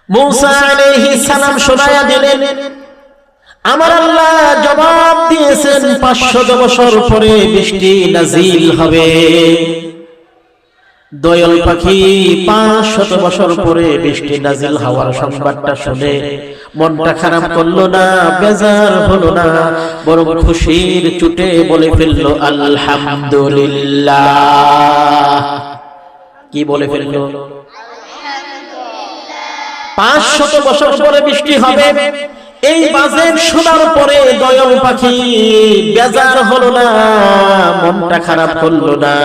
মূসা আলাইহিস সালাম শোনায়া দিলেন, আমার আল্লাহ জবাব দিয়েছেন 500 বছর পরে বৃষ্টি নাজিল হবে। দয়াল পাখি 500 বছর পরে বৃষ্টি নাজিল হওয়ার সংবাদটা শুনে মনটা খারাপ করলো না, বেজার হলো না, বরং খুশির চুটে বলে ফেললো আলহামদুলিল্লাহ। কি বলে ফেললো? 500 বছর পরে বৃষ্টি হবে। এই বাজেট শোনার পরে দয়াল পাখি বেজার হলো না, মনটা খারাপ করলো না,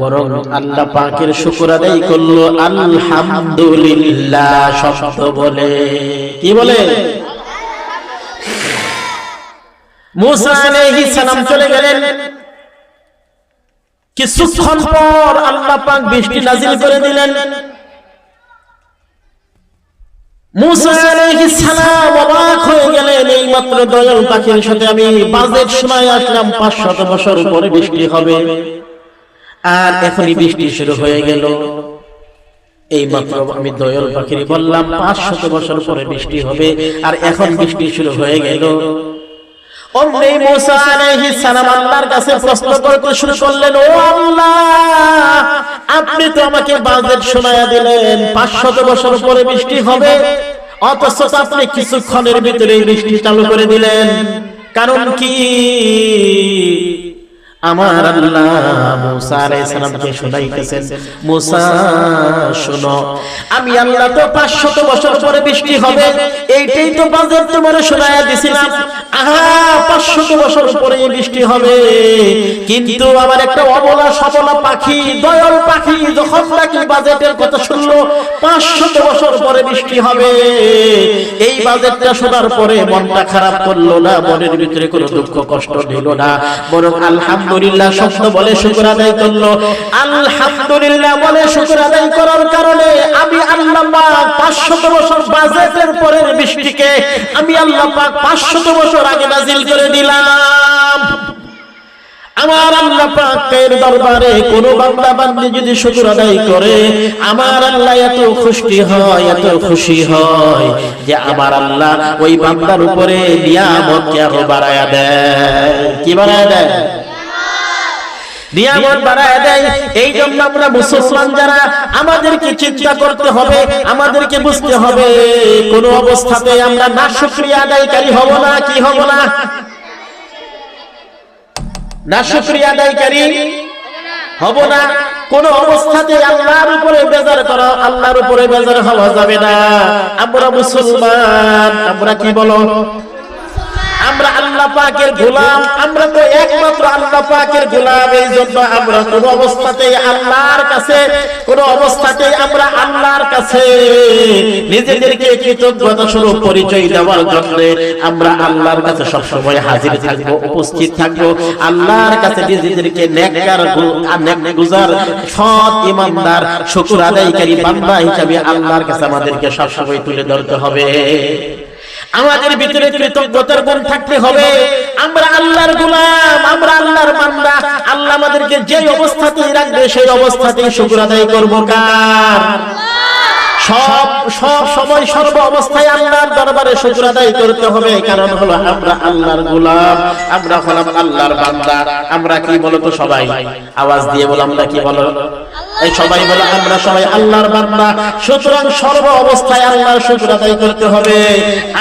বরং আল্লাহ পাকের শুকর আদায় করলো আলহামদুলিল্লাহ শব্দ বলে। কি বলে? মূসা আলাইহিস সালাম চলে গেলেন। কিছুক্ষণ পর আল্লাহ পাক বৃষ্টি নাজিল করে দিলেন। মূসা আলাইহিস সালাম অবাক হয়ে গেলেন, এই মাত্র দয়াল পাখির সাথে আমি বাজেট শোনায় আসলাম 500 বছর পরে বৃষ্টি হবে, আর এখনই বৃষ্টি শুরু হয়ে গেল। এই মাত্র আমি দয়াল পাখির বললাম 500 বছর পরে বৃষ্টি হবে, আর এখন বৃষ্টি শুরু হয়ে গেল। অমনি মূসা আলাইহিস সালাম আল্লাহর কাছে প্রশ্ন করতে শুরু করলেন, ও আল্লাহ, আপনি তো আমাকে বাজেট শোনায়া দিলেন 500 বছর পরে বৃষ্টি হবে, অথচ আপনি কিছুক্ষণের ভিতরে বৃষ্টি চালু করে দিলেন, কারণ কি? আমার আল্লাহ মূসা আলাইহিস সালামকে শোনাইতেছেন, মূসা শোনো, আমি আল্লাহ তো 500 বছর পরে বৃষ্টি হবে এইটাই তো বাজেট তোমারে শোনায়া দিছিলাম। আহা, 500 বছর পরে বৃষ্টি হবে, কিন্তু আমার একটা অবলা সবলা পাখি দয়াল পাখি যখন নাকি বাজেটের কথা শুনলো 500 বছর পরে বৃষ্টি হবে, এই বাজেটটা শোনার পরে মনটা খারাপ করলো না, মনের ভিতরে কোনো দুঃখ কষ্ট নিল না, বরং আলহামদুলিল্লাহ শব্দ বলে শুকর আদায় করলো। আলহামদুলিল্লাহ বলে শুকর আদায় করার কারণে আমি আল্লাহ পাক 500 বছর বাজেটের পরের বৃষ্টিকে আমি আল্লাহ পাক 500 বছর আগে নাজিল করে দিলাম। আমার আল্লাহ পাকের দরবারে কোন বান্দা বান্দি যদি শুকর আদায় করে, আমার আল্লাহ এত খুশি হয়, এত খুশি হয় যে আমার আল্লাহ ওই বান্দার উপরে নিয়ামতকে আরো বাড়ায়া দেয়। কি বাড়ায়া দেয়? নিয়ামত বাড়ায় দেয়। এই জন্য আমরা মুসলমান যারা, আমাদেরকে চিন্তা করতে হবে, আমাদেরকে বুঝতে হবে, কোন অবস্থাতে আমরা নাশুকরিয়া আদায়কারী হব না। কি হব না? নাশুকরিয়া আদায়কারী হব না। কোন অবস্থাতে আল্লাহর উপরে বেজার করা, আল্লাহর উপরে বেজার হওয়া যাবে না। আমরা মুসলমান, আমরা কি বলো? আমরা আল্লাহ পাকের গোলাম, আমরা তো একমাত্র আল্লাহ পাকের গোলাম। এই জন্য আমরা কোন অবস্থাতেই আল্লাহর কাছে, কোন অবস্থাতেই আমরা আল্লাহর কাছে নিজেদেরকে কৃতজ্ঞতা স্বরূপ পরিচয় দেওয়ার জন্য আমরা আল্লাহর কাছে সবসময় হাজির থাকবো, উপস্থিত থাকবো। আল্লাহর কাছে নিজেদেরকে নেককার, নেকগুজার, সৎ ইমানদার, শুকর আদায়কারী বান্দা হিসেবে আল্লাহর কাছে আমাদেরকে সবসময় তুলে ধরতে হবে। আমাদের ভিতরে কৃতজ্ঞতার গুণ থাকতে হবে। আমরা আল্লাহর গোলাম, আমরা আল্লাহর বান্দা। আল্লাহ আমাদেরকে যে অবস্থাতেই রাখবে সেই অবস্থাতেই শুকর আদায় করব। কার? সব সময় সর্ব অবস্থায় আল্লাহর দরবারে শুকর আদায় করতে হবে। কারণ হলো আমরা আল্লাহর গোলাম, আমরা হলাম আল্লাহর বান্দা। আমরা কি বলো তো সবাই আওয়াজ দিয়ে বলো, আমরা কি বলো? এই সবাই বলে আমরা সবাই আল্লাহর বান্দা। সুতরাং সর্ব অবস্থায় আল্লাহর শুকর আদায় করতে হবে।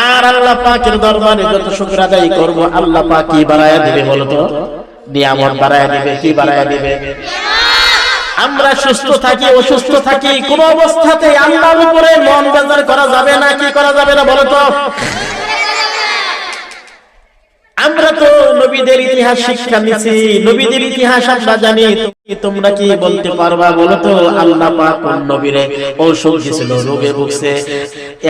আর আল্লাহ পাকের দরবারে যত শুকর আদায় করব, আল্লাহ পাক কি বাড়ায়া দিবে বলো তো? নিয়ামত বাড়ায়া দিবে। কি বাড়ায়া দিবে? আমরা সুস্থ থাকি, অসুস্থ থাকি, কোন অবস্থাতে আল্লাহর উপরে মন বেজার করা যাবে না। কি করা যাবে না বলো তো? আমরা তো নবীদের ইতিহাস শিক্ষা নিছি, নবীদের ইতিহাস আমরা জানি। তোমরা কি বলতে পারবা বলো তো, আল্লাহ পাক কোন নবীরে অসুখ দিছিল, রোগে ভুগছে?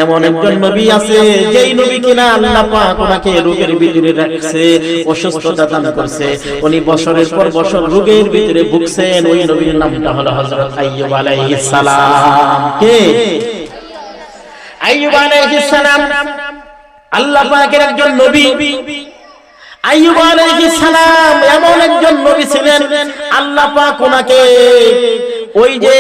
এমন একজন নবী আছে যেই নবী কিনা আল্লাহ পাক ওনাকে রোগের ভিতরে রাখছে, অসুস্থতা দান করছে, উনি বছরের পর বছর রোগের ভিতরে ভুগছেন। ওই নবীর নামটা হলো হযরত আইয়ুব আলাইহিস সালাম। কে? আইয়ুব আলাইহিস সালাম আল্লাহ পাকের একজন নবী। আইয়ুব আলাইহিস সালাম এমন একজন নবী ছিলেন, আল্লাহ পাক ওনাকে ওই যে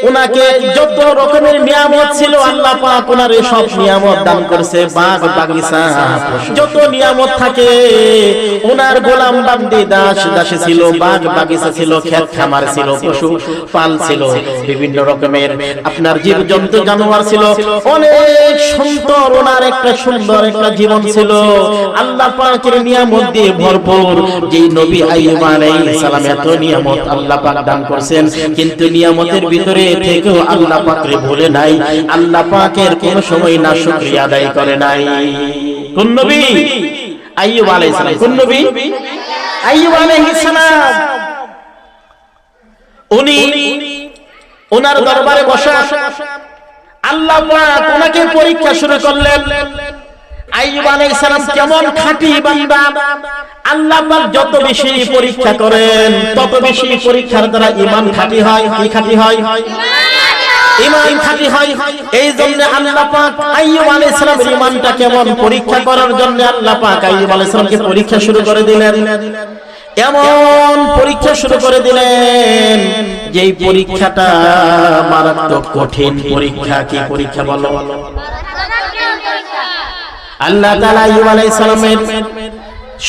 উনাকে যত রকমের নিয়ামত ছিল আল্লাহ পাক ওনার সব নিয়ামত দান করেছে। বাগ বাগিচা যত নিয়ামত থাকে, ওনার গোলাম বান্দি দাস দাসী ছিল, বাগ বাগিচা ছিল, ক্ষেত খামার ছিল, পশু পাল ছিল, বিভিন্ন রকমের আপনার জীবজন্তু জানোয়ার ছিল, অনেক সুন্দর ওনার একটা সুন্দর একটা জীবন ছিল। আল্লাহ পাকের নিয়ামত দিয়ে ভরপুর। যেই নবী আইয়ুব আলাইহিস সালাম এত নিয়ামত আল্লাহ পাক দান করেছেন, কিন্তু নিয়ামতের ভিতরে থেকেও আল্লাহ পাককে ভুলে নাই, আল্লাহ পাকের কোন সময় না শুকরিয়া আদায় করে নাই। কোন নবী? আইয়ুব আলাইহিস সালাম। কোন নবী? আইয়ুব আলাইহিস সালাম। উনি ওনার দরবারে বসা আল্লাহ পাক ওনাকে পরীক্ষা শুরু করলেন। আইয়ুব আলাইহিস সালাম কেমন খাঁটি বান্দা, আল্লাহ পাক যত বেশি পরীক্ষা করেন তত বেশি পরীক্ষার দ্বারা ঈমান খাঁটি হয়। কি খাঁটি হয়? ঈমান খাঁটি হয়। এই জন্য আল্লাহ পাক আইয়ুব আলাইহিস সালামের ঈমানটা কেমন পরীক্ষা করার জন্য আল্লাহ পাক আইয়ুব আলাইহিস সালামকে পরীক্ষা শুরু করে দিলেন। এমন পরীক্ষা শুরু করে দিলেন যেই পরীক্ষাটা মারাত্মক কঠিন পরীক্ষা। কি পরীক্ষা বলো? আল্লাহ তাআলা আইয়ুব আলাইহিস সালামের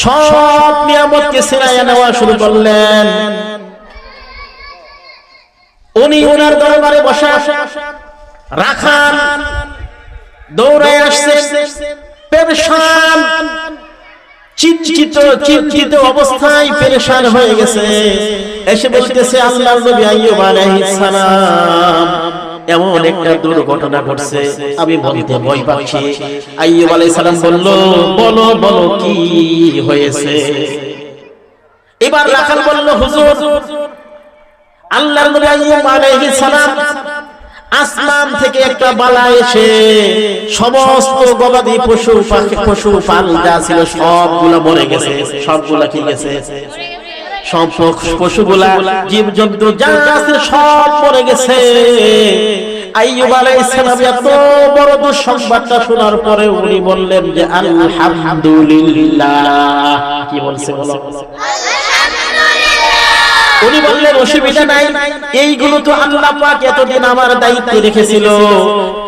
সব নিয়ামতকে ছিনাইয়া নেওয়া শুরু করলেন। উনি ওনার দরবারে বসা রাখাল দৌড়ায় আসছে, পেরেশান, চিন্তিত অবস্থায় পেরেশান হয়ে গেছে। এসে বলতেছে আল্লাহর নবী আইয়ুব আলাইহিস সালাম এমন একটা দুর্ঘটনা ঘটছে, আমি বলতে ভয় পাচ্ছি। আইয়ুব আলাইহিস সালাম বলল, বলো বলো কি হয়েছে? এবার রাখাল বলল, হুজুর আল্লাহর নবী আইয়ুব আলাইহিস সালাম আসমান থেকে একটা বালা এসে সমস্ত গবাদি পশু পাল যা ছিল সবগুলো মরে গেছে। সবগুলা কি গেছে? সব পশুগুলা জীবজন্তু যা আছে সব মরে গেছে। আইয়ুব আলাইহিস সালাম এত বড় দুঃসংবাদটা শোনার পরে উনি বললেন যে আলহামদুলিল্লাহ। কি বলছে বলো? উনি বললেন অসুবিধা নাই, এইগুলো তো আল্লাহ পাক এতদিন আমার দায়িত্বে রেখেছিল।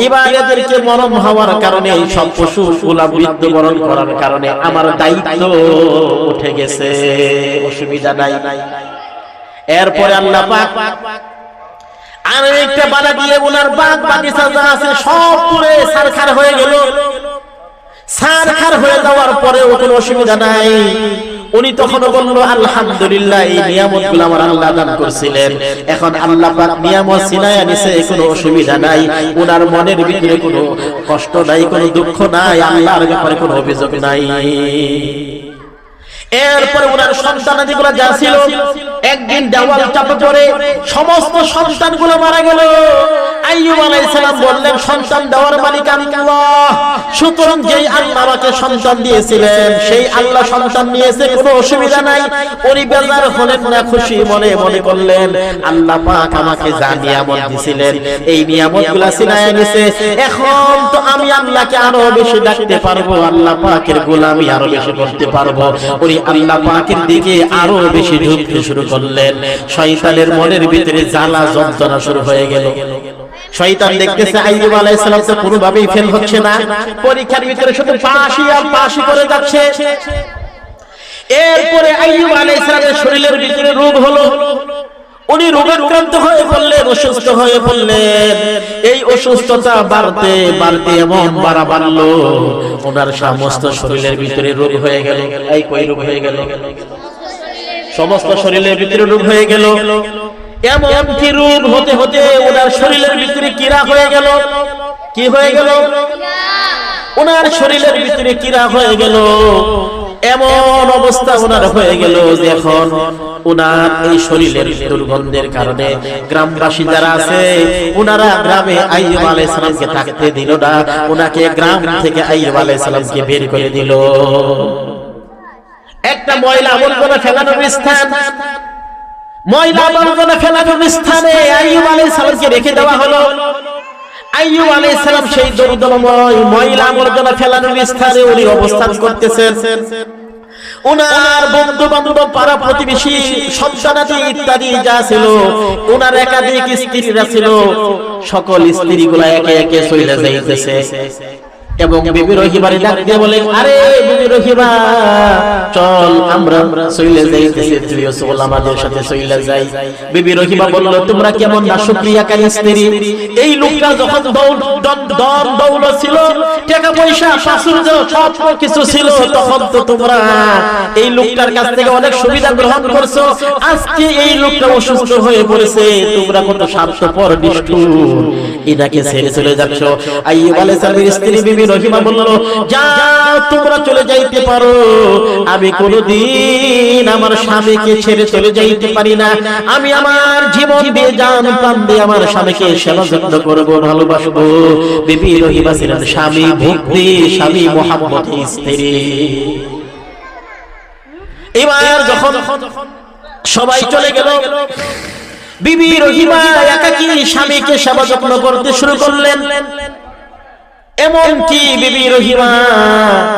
এবার এদেরকে মরণ হওয়ার কারণে এই সব পশুগুলা মৃত্যুবরণ করার কারণে আমার দায়িত্ব উঠে গেছে, অসুবিধা নাই। এরপরে আল্লাহ পাক আর একটা বালা দিয়ে ওনার বাগ বাগিচা যা আছে সব পুরে ছারখার হয়ে গেল। ছারখার হয়ে যাওয়ার পরেও কোনো অসুবিধা নাই। উনি তখন বলল আলহামদুলিল্লাহ, এই নিয়ামতগুলো আমার আল্লাহ দান করেছিলেন, এখন আল্লাহ পাক নিয়ামত ছিনায়া নিছে, কোনো অসুবিধা নাই। ওনার মনের ভিতরে কোনো কষ্ট নাই, কোনো দুঃখ নাই, আল্লাহর ব্যাপারে কোনো অভিযোগ নাই। এরপরে ওনার সন্তানাদিগুলো যা ছিল একদিন দেওয়াল চাপে পড়ে সমস্ত সন্তানগুলো মারা গেল। আইয়ুব আলাইহিস সালাম বললেন, সন্তান দেওয়ার মালিক আল্লাহ, সুতরাং যেই আল্লাহ আমাকে সন্তান দিয়েছিলেন সেই আল্লাহ সন্তান নিয়েছে, কোনো অসুবিধা নাই। উনি বেজার হলেন না, খুশি মনে মনে করলেন আল্লাহ পাক আমাকে যা নিয়ামত দিয়েছিলেন এই নিয়ামতগুলো ছিনায়া নিছে, এখন তো আমি আল্লাহকে আরো বেশি ডাকতে পারবো, আল্লাহ পাকের গোলামি আরো বেশি করতে পারবো। উনি আল্লাহ পাকের দিকে আরো বেশি ঝুঁকতে শুরু করলেন। শয়তানের মনের ভিতরে জ্বালা যন্ত্রণা শুরু হয়ে গেল। শয়তান দেখতেছে আইয়ুব আলাইহিস সালাম তো কোনোভাবেই ফেল হচ্ছে না, পরীক্ষার ভিতরে শুধু পাশই আর পাশই করে যাচ্ছে। এরপরে আইয়ুব আলাইহিস সালামের শরীরের ভিতরে রোগ হলো। উনি রোগাক্রান্ত হয়ে পড়লেন, অসুস্থ হয়ে পড়লেন। এই অসুস্থতা বাড়তে বাড়তে এমন বাড়লো ওনার সমস্ত শরীরের ভিতরে রোগ হয়ে গেল। এই কই রোগ হয়ে গেল? সমস্ত শরীরের ভিতরে রোগ হয়ে গেল। এমন কি রোগ হতে হতে ওনার শরীরের ভিতরে কিরা হয়ে গেল। কি হয়ে গেল? ওনার শরীরের ভিতরে কিরা হয়ে গেল। এমন অবস্থা ওনার হয়ে গেল যে এখন ওনার এই শরীরের দুর্গন্ধের কারণে গ্রামবাসী যারা আছে ওনারা গ্রামে আইয়ুব আলাইহিস সালামকে থাকতে দিল না, ওনাকে গ্রাম থেকে আইয়ুব আলাইহিস সালামকে বের করে দিল। একটা ময়লা আবর্জনা ফেলানোর স্থান, ময়লা আবর্জনা ফেলানোর স্থানে আইয়ুব আলাইহিস সালামকে রেখে দেওয়া হলো। আইয়ুব আলাইহিস সালাম সেই দরদময় ময়লা আবর্জনা ফেলানোর স্থানে উনি অবস্থান করতেছেন। ওনার বন্ধু বান্ধব পাড়া প্রতিবেশী সন্তানাদি ইত্যাদি যা ছিল, ওনার একাধিক স্ত্রীরা ছিল, সকল স্ত্রীগুলা একে একে চলে যাইতেছে এবং বিবি রহিমার ডাক দিয়ে বলে, আরে বিবি রহিমা চল আমরা চলে যাইতেছি, তুইও চল আমাদের সাথে চলে যাই। বিবি রহিমা বলল, তোমরা কেমন নাশুকরিয়াকারী স্ত্রী, এই লোকটা যখন দৌলত ছিল, টাকা পয়সা প্রাচুর্য সব কিছু ছিল, তখন তো তোমরা এই লোকটার কাছ থেকে অনেক সুবিধা গ্রহণ করছো, আজকে এই লোকটা অসুস্থ হয়ে পড়েছে, তোমরা কত স্বার্থপর নিষ্ঠুর, এটাকে ছেড়ে চলে যাচ্ছ। আইয়ুব আলাইহিস সালামের স্ত্রী বিবি রহিমা বলল, যাও তোমরা চলে যাইতে পারো, আমি কোনদিন আমার স্বামীকে ছেড়ে চলে যাইতে পারি না, আমি আমার জীবন দিয়ে জান প্রাণ দিয়ে আমার স্বামীকে সেবা যত্ন করব, ভালোবাসবো। বিবি রহিমা ছিলেন স্বামী ভক্তি, স্বামী মহব্বতের স্ত্রী। এবার যখন সবাই চলে গেল, বিবি রহিমা একাকী স্বামীকে সেবা যত্ন করতে শুরু করলেন। এমন কি বিবি রহিমা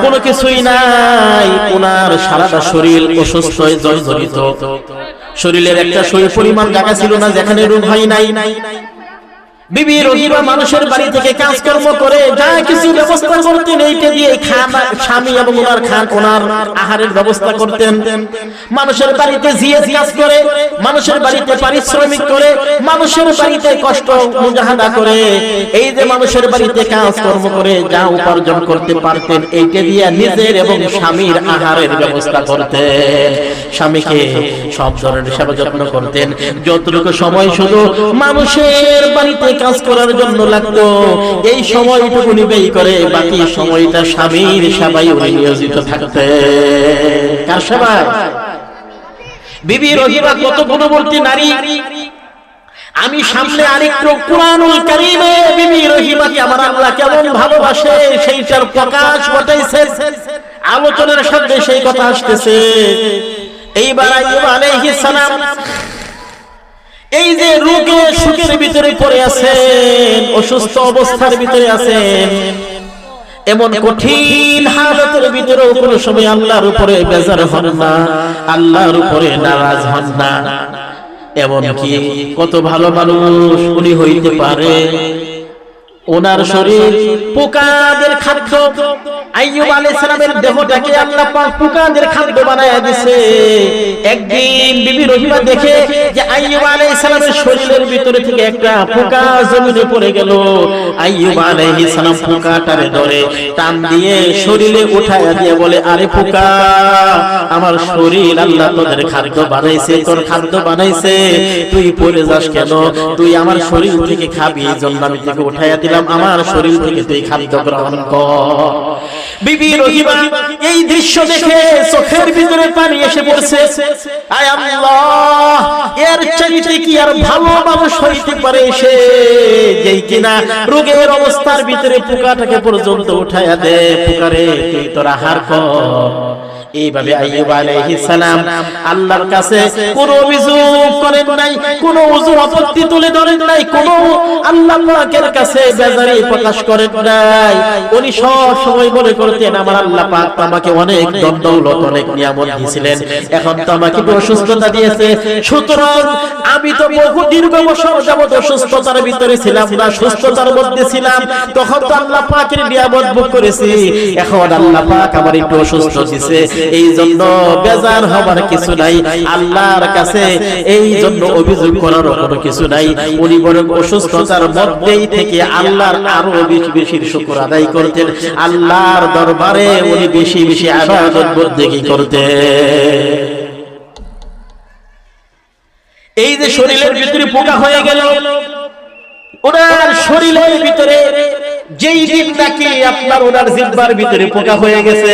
কোনো কিছুই নাই, ওনার সারাটা শরীর অসুস্থ জর্জরিত, শরীরের একটা শরীর পরিমাণ জায়গা ছিল না যেখানে রোগ হয় নাই। বিবি রহিমা মানুষের বাড়ি থেকে কাজকর্ম করে যা কিছু ব্যবস্থা করতেন, এইটা দিয়ে স্বামী এবং ওনার আহারের ব্যবস্থা করতেন। মানুষের বাড়িতে জিএস কাজ করে, মানুষের বাড়িতে পারিশ্রমিক করে, মানুষের বাড়িতে কষ্ট মুজাহাদা করে, এই যে মানুষের বাড়িতে কাজকর্ম করে যা উপার্জন করতে পারতেন, এইটা দিয়ে নিজের এবং স্বামীর আহারের ব্যবস্থা করতেন, স্বামীকে সব ধরনের সেবা যত্ন করতেন। যতটুকু সময় শুধু মানুষের বাড়িতে কাজ করার জন্য লাগতো, এই সময়টুকু ব্যয় করে বাকি সময়টা স্বামীর সেবায় উনি নিয়োজিত থাকতেন। কার সেবায়? বিবি রহিমা কত গুণবতী নারী। আমি সামনে আরেকটু কুরআনুল কারীমে বিবি রহিমাকে আমার আল্লাহ কেমন ভালোবাসে সেইটার প্রকাশ ঘটাইছে, আলোচনার সাথে সেই কথা আসতেছে। এইবার আইয়ুব আলাইহিস সালাম এই যে রোগে সুখের ভিতরে পড়ে আছেন, অসুস্থ অবস্থার ভিতরে আছেন, এমন কঠিন হালতের ভিতরে কোনো সময় আল্লাহর উপরে বেজার হন না, আল্লাহর উপরে নারাজ হন না। এমন কি কত ভালো মানুষ উনি হইতে পারে, ওনার শরীর পোকাদের খাদ্য, আইয়ুব আলাইহিস সালামের দেহটাকে আল্লাহ পাক পোকাদের খাদ্য বানায়া দিয়েছে। একদিন বিবি রহিমা দেখে যে আইয়ুব আলাইহিস সালামের শরীরের ভিতরে থেকে একটা পোকা জমিনে পড়ে গেল। আইয়ুব আলাইহিস সালাম পোকাটারে ধরে টান দিয়ে শরীরে উঠায়া দিয়ে বলে, আরে পোকা, আমার শরীর আল্লাহ তোদের খাদ্য বানাইছে, তোর খাদ্য বানাইছে, তুই পড়ে যাস কেন? তুই আমার শরীর থেকে খাবি, এই জন্য আমি তোকে উঠায়া দিলাম, আমার শরীর থেকে তুই খাদ্য গ্রহণ কর। বিবি রহিমা এই দৃশ্য দেখে চোখের ভিতরে পানি এসে পড়ছে। আয় আল্লাহ, এর চাইতে কি আর ভালো মানুষ হইতে পারে সে, যেই কিনা রোগের অবস্থার ভিতরে পোকাটাকে পর্যন্ত উঠায়া দে, পোকারে তুই তোর আহার কর। এইভাবে আইয়ুব আলাইহিস সালাম আল্লাহর কাছে কোনো অভিযোগ করেন নাই, কোনো ওযু আপত্তি তুলে ধরেন নাই, কোনো আল্লাহ পাকের কাছে বেজারি প্রকাশ করেন নাই। উনি সব সময় মনে করতেন, আমার আল্লাহ পাক তো আমাকে অনেক ধন দৌলত, অনেক নিয়ামত দিয়েছিলেন, এখন তো আমাকে অসুস্থতা দিয়েছে, সুতরাং আমি তো বহু দীর্ঘ বছর যাবত অসুস্থতার ভিতরে ছিলাম না, সুস্থতার মধ্যে ছিলাম, তখন তো আল্লাহ পাকের নিয়ামত ভোগ করেছি, এখন আল্লাহ পাক আমার একটু অসুস্থ দিয়েছে, এই জন্য বেজার হবার কিছু নাই, আল্লাহর কাছে এই জন্য অভিযোগ করার কোনো কিছু নাই। উনি বরং অসুস্থতার মধ্যেই থেকে আল্লাহর আরো বেশি বেশি শুকর আদায় করতেন, আল্লাহর দরবারে উনি বেশি বেশি ইবাদত বন্দেগী করতেন। এই যে শরীরের ভিতরে পোকা হয়ে গেল, ওনার শরীরের ভিতরে যেই দিন নাকি আপনার ওনার জিহ্বার ভিতরে পোকা হয়ে গেছে,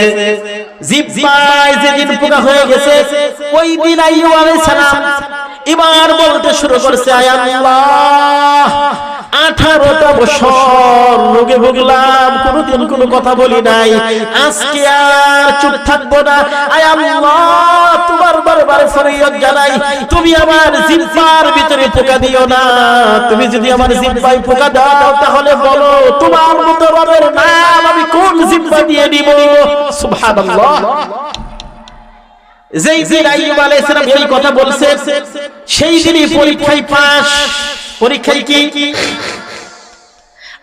জিহ্বায় যেদিন পোকা হয়ে গেছে, ওই দিন আইয়ুব আলাইহিস সালাম এবার বলতে শুরু করছে, আয় আল্লাহ, 18টা বছর রোগে ভুগলাম, কোনোদিন কোনো কথা বলি নাই, আজকে আর চুপ থাকবো না, আয় আল্লাহ তোমার দরবারে ফরিয়াদ জানাই, তুমি আমার জিহ্বার ভিতরে পোকা দিও না, তুমি যদি আমার জিহ্বায় পোকা দাও তাহলে বলো তোমার মতো রবের নাম আমি কোন জিহ্বা দিয়ে দিব। সুবহানাল্লাহ। যেই দিন আইয়ুব আলাইহিস সালাম এই কথা বলছে সেই দিনই পরীক্ষায় পাস। পরীক্ষায় কি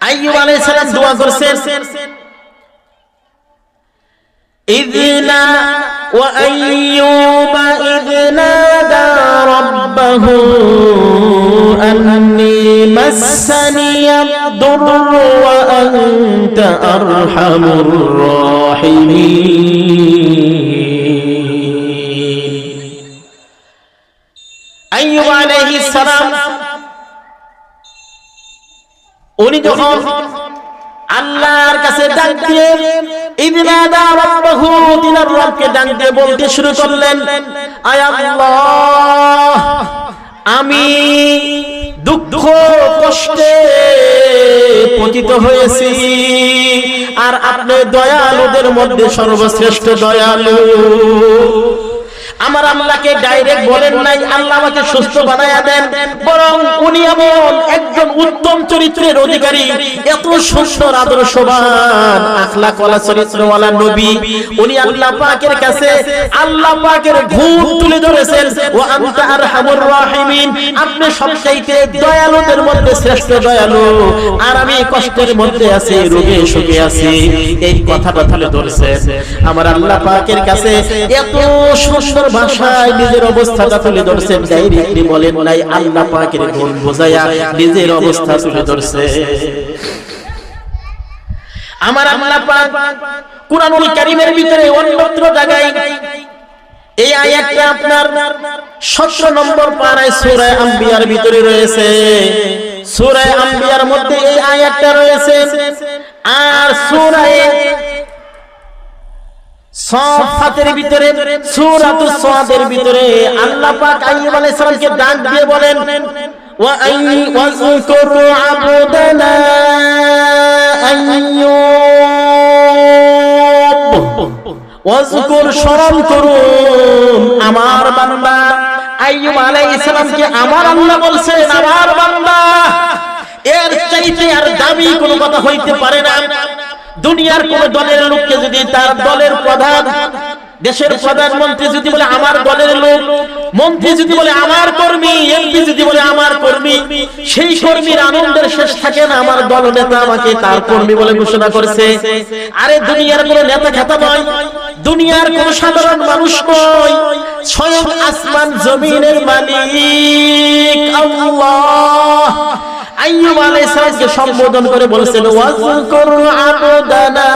আইয়ুব আলাইহিস সালাম দোয়া করছেন, ইযনা ওয়া আইয়ুব ইযনা দা রাব্বাহু আন্নী মাসসানিয়াদ দুররু ওয়া আনতা আরহামুর রাহিমিন। আইয়ুব আলাইহিস সালাম উনি যখন আল্লাহর কাছে ডাক দিয়ে ইযনা দা রাব্বাহু, তিনার রবকে ডাক দিয়ে বলতে শুরু করলেন, আয় আল্লাহ, আমি দুঃখ কষ্টে পতিত হয়েছি, আর আপনি দয়ালুদের মধ্যে সর্বশ্রেষ্ঠ দয়ালু। আমার আল্লাহকে ডাইরেক্ট বলেন নাই আল্লাহ আমাকে সুস্থ বানায়া দেন, বরং উনি এমন একজন উত্তম চরিত্রের অধিকারী, এত সুন্দর আদর্শবান আখলাকওয়ালা চরিত্রওয়ালা নবী, উনি আল্লাহ পাকের কাছে আল্লাহ পাকের গুণ তুলে ধরেছেন, ওয়া আনতা আরহামুর রাহিমিন, আপনি সবচাইতে দয়ালুদের মধ্যে শ্রেষ্ঠ দয়ালু, আর আমি কষ্টের মধ্যে আছি, রোগে শোকে আছি, এই কথাটা তুলে ধরেছেন। আমার আল্লাহ পাকের কাছে এত সুন্দর ভাষায় নিজের অবস্থাটা তুলে ধরছেন, ডাইরেক্টলি বলেন নাই, আল্লাহ পাকের গুণ বোঝায়া নিজের অবস্থা তুলে ধরছে। আমার আল্লাহ পাক কুরআনুল কারীমের ভিতরে অন্যত্র জায়গায় এই আয়াতটা আপনার 17 নম্বর পারায় সূরা আম্বিয়ার ভিতরে রয়েছে। সূরা আম্বিয়ার মধ্যে এই আয়াতটা রয়েছে, আর সূরা সাফাতের ভিতরে সূরাতুস সাদের ভিতরে আল্লাহ পাক আইয়ুব আলাইহিস সালামকে ডাক দিয়ে বলেন, ওয়া আযকুর আবদানা আইয়ুব, ওয়াযকুর স্মরণ করুন আমার বান্দা আইয়ুব আলাইহিস সালামকে। আমার আল্লাহ বলছেন আমার বান্দা, এর চাইতে আর দামি কোনো কথা হইতে পারে না। দুনিয়ার কোন দলের লোককে যদি তার দলের প্রধান, দেশের প্রধানমন্ত্রী যদি বলে আমার দলের লোক, মন্ত্রী যদি বলে আমার কর্মী, এমপি যদি বলে আমার কর্মী, সেই কর্মীর আনন্দের শেষ থাকে না। আমার দল নেতা আমাকে তার কর্মী বলে ঘোষণা করেছে। আরে দুনিয়ার কোন নেতা খেতা নয়, দুনিয়ার কোন সাধারণ মানুষ নয়, স্বয়ং আসমান জমিনের মালিক আল্লাহ আইয়ুব আলাইহিস সালামকে সম্বোধন করে বলেছেন, ওয়াযকুর আবদানা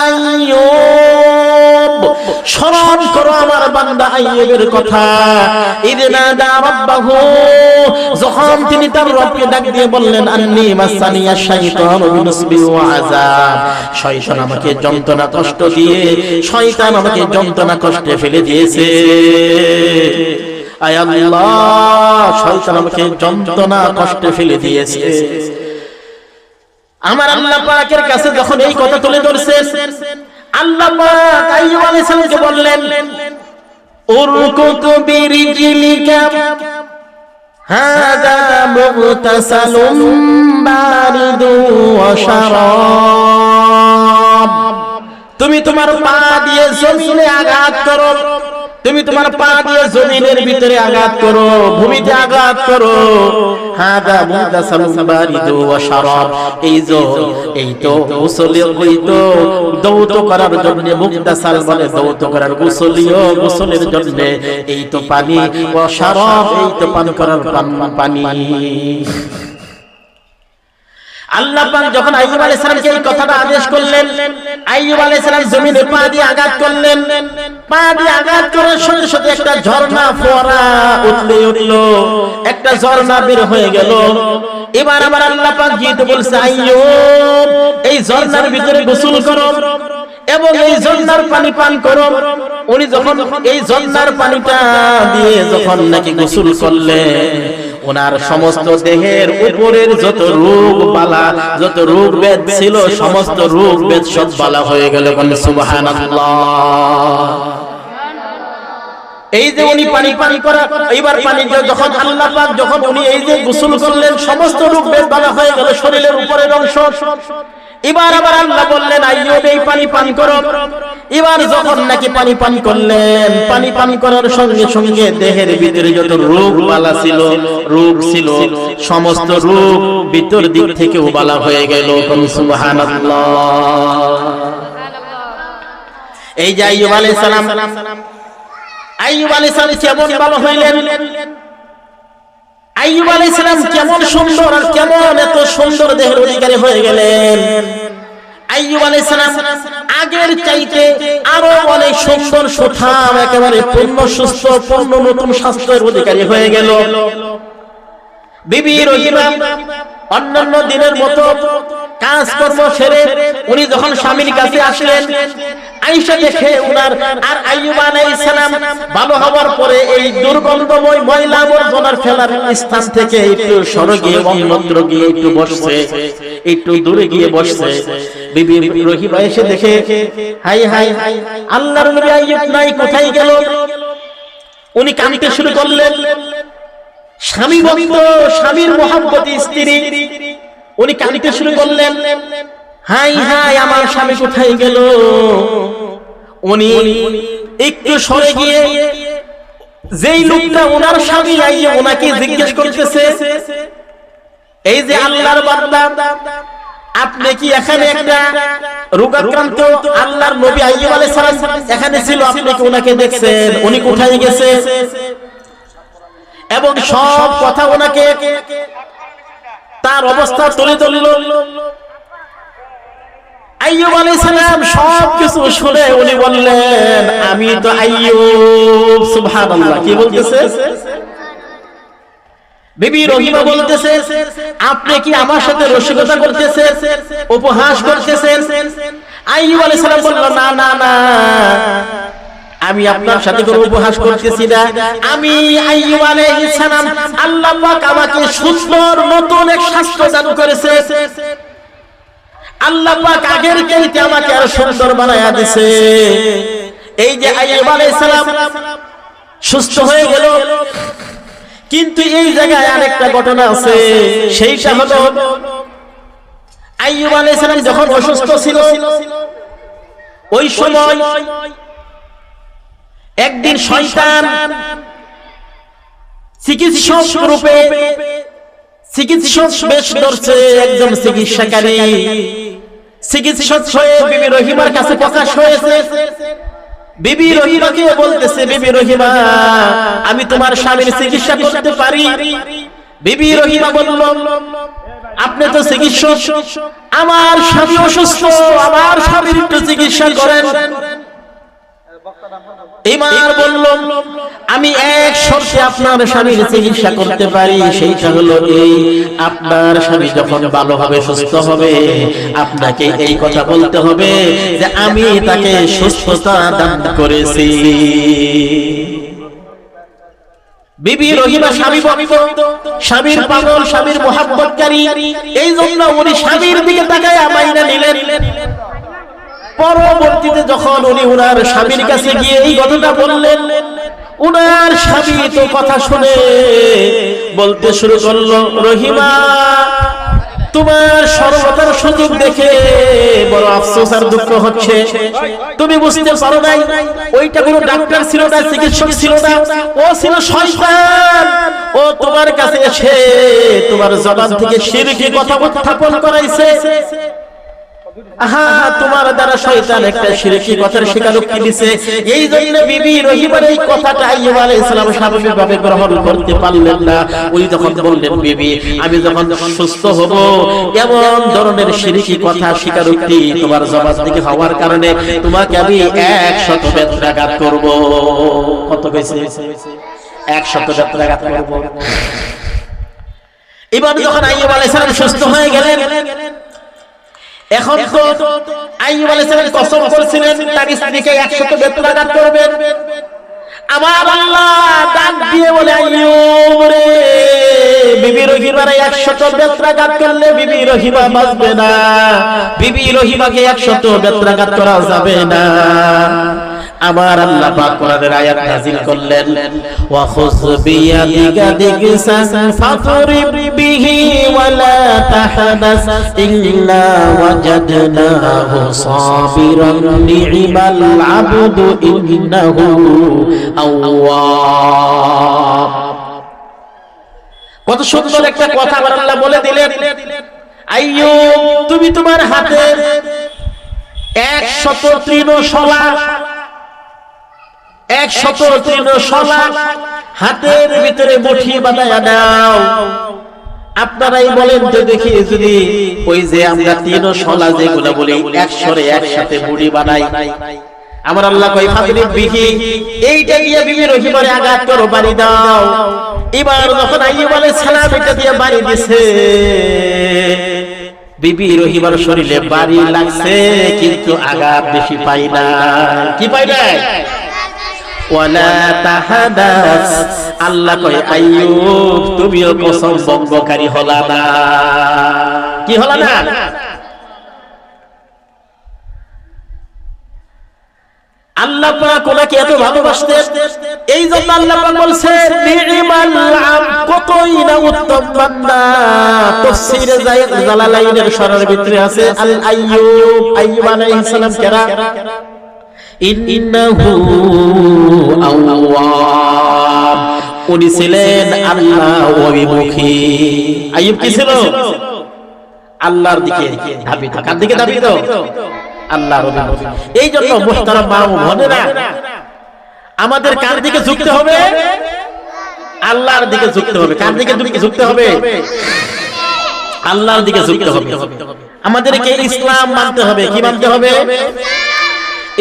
আইয়ুব, স্মরণ করো আমার বান্দা আইয়ুবের কথা। ইযনা দা রাব্বাহু, যখন তিনি তার রবকে ডাক দিয়ে বললেন, আন্নী মাসানিয়া শাইতানু বিনুসবি ওয়া আযাব, শয়তান আমাকে যন্ত্রণা কষ্ট দিয়ে, শয়তান আমাকে যন্ত্রণা কষ্টে ফেলে দিয়েছে। আয় আল্লাহ, শয়তান আমাকে যন্ত্রণা কষ্টে ফেলে দিয়েছে। আমার আল্লাহ পাকের কাছে যখন এই কথা তুলে ধরছেন, আল্লাহ পাক আইয়ুব আলাইহিস সালামকে বললেন, উরকুত বিরিজলিকা হাদা মুগতাসালুম বারিদু ওয়া শারাব, তুমি তোমার পা দিয়ে জমিনে আঘাত করো, তুমি তোমার পা দিয়ে জমিনের ভিতরে আঘাত করো, ভূমিতে আঘাত করো। হাদা মুগতাসালুম বারিদু ওয়া শারাব, এই তো গোসলিও, এই তো দৌত করার জন্য মুগতাসাল বলে, দৌত করার গোসলিও, গোসলের জন্য এই তো পানি, ওয়া শারাব এই তো পান করার পানি। আল্লাহ পাক যখন আইয়ুব আলাইহিস সালামকে এই কথাটা আদেশ করলেন, আইয়ুব আলাইহিস সালাম জমিনে পা দিয়ে আঘাত করলেন, পা দিয়ে আঘাত করার সাথে সাথে একটা ঝর্ণা ফোয়ারা উঠল, একটা ঝর্ণা বের হয়ে গেল। এবার আবার আল্লাহ পাক গিয়ে বলছে, আইয়ুব এই ঝর্ণার ভিতরে গোসল করো এবং এই ঝর্ণার পানি পান করো। উনি যখন এই ঝর্ণার পানিটা দিয়ে যখন নাকি গোসল করলেন, ওনার সমস্ত দেহের উপরের যত রোগ বালা, যত রোগ বেদ ছিল, সমস্ত রোগ বেদ সব বালা হয়ে গেল। সুবহানাল্লাহ। এই যে উনি পানি করা, এইবার পানি যখন আল্লাহ পাক যখন উনি এই যে গোসল করলেন, সমস্ত রোগ বেদ বালা হয়ে গেল শরীরের উপরের অংশ। এবার আবার আল্লাহ বললেন আইয়ুব এই পানি পান করো। এবার যখন নাকি পানি পান করলেন, পানি পান করার সঙ্গে সঙ্গে দেহের ভিতরে যত রোগ বালা ছিল, রোগ ছিল, সমস্ত রোগ ভিতর দিক থেকে বালা হয়ে গেল। সুবহানাল্লাহ। এই যে আইয়ুব আলাইহিস সালাম, আইয়ুব আলাইহিস সালাম কেমন ভালো হইলেন, আইয়ুব আলাইহিস সালাম কেমন সুন্দর আর কেমন এত সুন্দর দেহের অধিকারী হয়ে গেলেন। আইয়ুব আলাইহিস সালাম আগের চাইতে আরো অনেক সুন্দর সুঠাম একেবারে পূর্ণ সুস্থ পূর্ণ নতুন স্বাস্থ্যের অধিকারী হয়ে গেল। বিবি রহিমা অন্যান্য দিনের মতো কাজকর্ম সেরে উনি যখন স্বামীর কাছে আসলেন, আয়েশা দেখে উনার আর আইয়ুব আলাইহিস সালাম ভালো হওয়ার পরে এই দুর্গন্ধময় ময়লা আবর্জনার ফেলার স্থান থেকে একটু সরে গিয়ে অন্যত্র গিয়ে একটু বসছে, একটু দূরে গিয়ে বসছে। বিবি রহিমা এসে দেখে হাই হাই আল্লাহর নবী আইয়ুব নাই, কোথায় গেল? উনি কাঁদতে শুরু করলেন। স্বামী ভক্ত, স্বামীর মহব্বতী স্ত্রী, উনি কাঁদতে শুরু করলেন, হাই হাই আমার স্বামী কোথায় গেল? উনি একটু সরে গিয়ে যেই লোকটা ওনার স্বামী আইয়ে ওনাকে জিজ্ঞেস করতেছে, এই যে আল্লাহর বান্দা, আপনি কি এখানে একটা রোগাক্রান্ত আল্লাহর নবী আইয়ুব আলাইহিস সালাম এখানে ছিল, আপনি কি ওনাকে দেখছেন? উনি কোথায় গেছে? এবং সব কথা ওনাকে তার অবস্থা তুলে ধরল। আইয়ুব আলাইহিস সালাম সবকিছু শুনে উনি বললেন, আমি তো আইয়ুব। সুবহানাল্লাহ। কি বলতেছে? বিবি রহিমা বলতেছে, আপনি কি আমার সাথে রসিকতা করতেছেন, উপহাস করতেছেন? আইয়ুব আলাইহিস সালাম বলল, না না না, আমি আপনার সাথে কোনো উপহাস করতেছি না। আমি আইয়ুব আলাইহিস সালাম, আল্লাহ পাক আমাকে সুন্দর নতুন এক স্বাস্থ্য দান করেছে। আল্লাহ পাক আগের চাইতে আমাকে আরো সুন্দর বানায়া দিয়েছে। এই যে আইয়ুব আলাইহিস সালাম সুস্থ হয়ে গেল, কিন্তু এই জায়গায় আরেকটা ঘটনা আছে। সেইটা হলো আইয়ুব আলাইহিস সালাম যখন অসুস্থ ছিল, ওই সময় একদিন শয়তান চিকিৎসক রূপে, চিকিৎসক বেশ ধরছে, একজন চিকিৎসাকারী চিকিৎসক হয়ে বিবি রহিমার কাছে প্রকাশ হয়েছে। বিবি রহিমাকে বলতেছে, বিবি রহিমা, আমি তোমার স্বামীর চিকিৎসা করতে পারি। বিবি রহিমা বলল, আপনি তো চিকিৎসক, আমার স্বামী অসুস্থ, আমার স্বামীর একটু চিকিৎসা করেন। ইমার বলল, আমি এক শর্তে আপনার স্বামীর চিকিৎসা করতে পারি, সেইটা হলো এই, আপনার স্বামী যখন ভালোভাবে সুস্থ হবে আপনাকে এই কথা বলতে হবে যে আমি তাকে সুস্থতা দান করেছি। বিবি রহিমা স্বামী ভক্ত, স্বামীর পাগল, স্বামীর মহব্বতকারী, এই জন্য উনি স্বামীর দিকে তাকায় মাইনা নিলেন। পরবর্তীতে যখন উনি উনার স্বামীর কাছে গিয়ে এই কথাটা বললেন, উনার স্বামী তো কথা শুনে বলতে শুরু করলো, রহিমা, তোমার সরলতার সুযোগ দেখে বড় আফসোস আর দুঃখ হচ্ছে। তুমি বুঝতে পারো নাই, ওইটা কোনো ডাক্তার ছিল না, চিকিৎসক ছিল না, ও ছিল শয়তান। ও তোমার কাছে এসে তোমার জবান থেকে শিরকি কথা উত্থাপন করাইছে। তোমার দ্বারা শয়তান একটা শিরকি কথার স্বীকারোক্তি দিয়েছে। এই জন্য বিবি রহিমার এই কথাটা আইয়ুব আলাইহিস সালাম স্বাভাবিকভাবে গ্রহণ করতে পারলেন না। উনি তখন বললেন, বিবি, আমি যখন সুস্থ হব এমন ধরনের শিরকি কথা স্বীকারোক্তি তোমার জবান থেকে হওয়ার কারণে তোমাকে আমি 100 বেত্রাঘাত করব। কত কইছে? 100 বেত্রাঘাত করব। এবার যখন আইয়ুব আলাইহিস সালাম সুস্থ হয়ে গেলেন, এখন তো আইয়ুব আলাইহিস সালাম কসম করেছিলেন তার স্ত্রীকে 100 বেত্রাঘাত করবেন। আমার আল্লাহ ডাক দিয়ে বলে, আইয়ুব রে, বিবি রহিমার 100 বেত্রাঘাত করলে বিবি রহিমা বাঁচবে না, বিবি রহিমাকে 100 বেত্রাঘাত করা যাবে না। আমার আল্লাহ পাক কোরআনের আয়াত নাযিল করলেন ওয়া খুয বিয়াদিকা দিগসান ফাদরিব বিহি ওয়া লা তাহনাস ইল্লা ওয়াজাদনাহু সাবিরান নি'মাল আবদু ইন্নাহু আওয়াব। কত সুন্দর একটা কথা আমার আল্লাহ বলে দিলেন, আইয়ুব তুমি তোমার হাতে 100 হাতের ভিতরে মুঠি বানায়া দাও। আপনারাই বলেন তো দেখি, যদি ওই যে আমরা 3 যেগুলো বলি 100 একসাথে মুড়ি বানাই, আমার আল্লাহ কই ফাদরিব বিহি, এইটা দিয়ে বিবি রহিমারে আঘাত করো, বাড়ি দাও। এবার যখন আইয়ুব আলাইহিস সালাম এটা দিয়ে বাড়ি দিছে, বিবি রহিমার শরীরে বাড়ি লাগছে কিন্তু আঘাত বেশি পাই না। কি পাই না? ওয়ালা তাহাদাস, আল্লাহ কয় আইয়ুব তুমিও কসম ভঙ্গকারী হলা না। কি হলা না? আল্লাহ পাক ওনাকে এত ভালোবাসতেন, এই জন্য আল্লাহ পাক বলছেন নি'মাল আবদ, কতই না উত্তম বান্দা। তাফসীরে জালালাইনের সরার ভিতরে আছে আল আইয়ুব, আইয়ুব আলাইহিস সালাম কেরা ইন্নাহু আওয়াব, উনি ছিলেন আল্লাহ অভিমুখী। আইয়ুব কি ছিল? আল্লাহর দিকে ধাবিত। কার দিকে ধাবিত? আল্লাহর অভিমুখী। এই জন্য মুহতারাম মা ও বোনেরা, আমাদের কার দিকে ঝুঁকতে হবে? আল্লাহর দিকে ঝুঁকতে হবে। কার দিকে ঝুঁকতে হবে? আল্লাহর দিকে ঝুঁকতে হবে। আমাদেরকে ইসলাম মানতে হবে। কি মানতে হবে?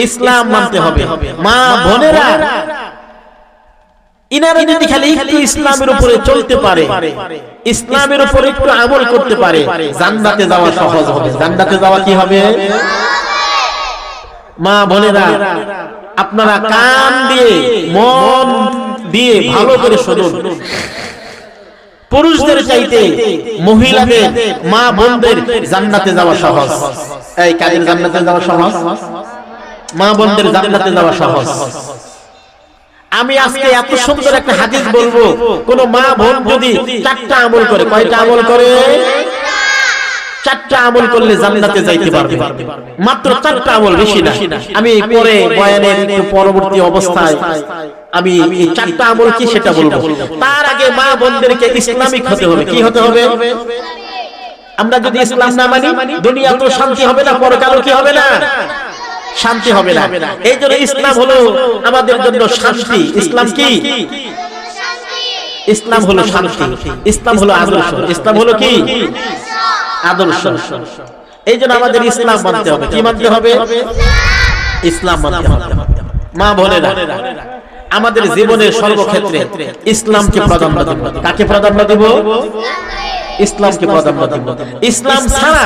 ইসলাম মানতে হবে। মা বোনেরা, ইনারা যদি খালি একটু ইসলামের উপরে চলতে পারে, ইসলামের উপরে একটু আমল করতে পারে, জান্নাতে যাওয়া সহজ হবে। জান্নাতে যাওয়া কি হবে? মা বোনেরা, আপনারা কান দিয়ে মন দিয়ে ভালো করে শুনুন। পুরুষদের চাইতে মহিলাদের, মা বোনদের জান্নাতে যাওয়া সহজ। এই কাদের জান্নাতে যাওয়া সহজ? মা বোনদের জান্নাতে যাওয়া সহজ। আমি আজকে এত সুন্দর একটা হাদিস বলবো, কোন মা বোন যদি 4টা আমল করে, কয়টা আমল করে? 4টা আমল করলে জান্নাতে যাইতে পারবে। মাত্র 4টা আমল, বেশি না। আমি পরে বয়ানের একটু পরবর্তী অবস্থায় আমি এই 4টা আমল কি সেটা বলবো। তার আগে মা বোনদেরকে ইসলামিক হতে হবে। কি হতে হবে? আমরা যদি ইসলাম না মানি, দুনিয়া তো শান্তি হবে না, পরকালও কি হবে না? শান্তি হবে না। এই জন্য ইসলাম হলো আমাদের জন্য শান্তি। ইসলাম কি? ইসলাম হলো শান্তি, ইসলাম হলো আদর্শ, ইসলাম হলো কি? আদর্শ। এই জন্য আমাদের ইসলাম মানতে হবে। কি মানতে হবে? ইসলাম মানতে হবে। মা বোনেরা, আমাদের জীবনের সর্বক্ষেত্রে ইসলামকে প্রাধান্য দেব। কাকে প্রাধান্য দেব? ইসলামকে প্রাধান্য দেব। ইসলাম ছাড়া,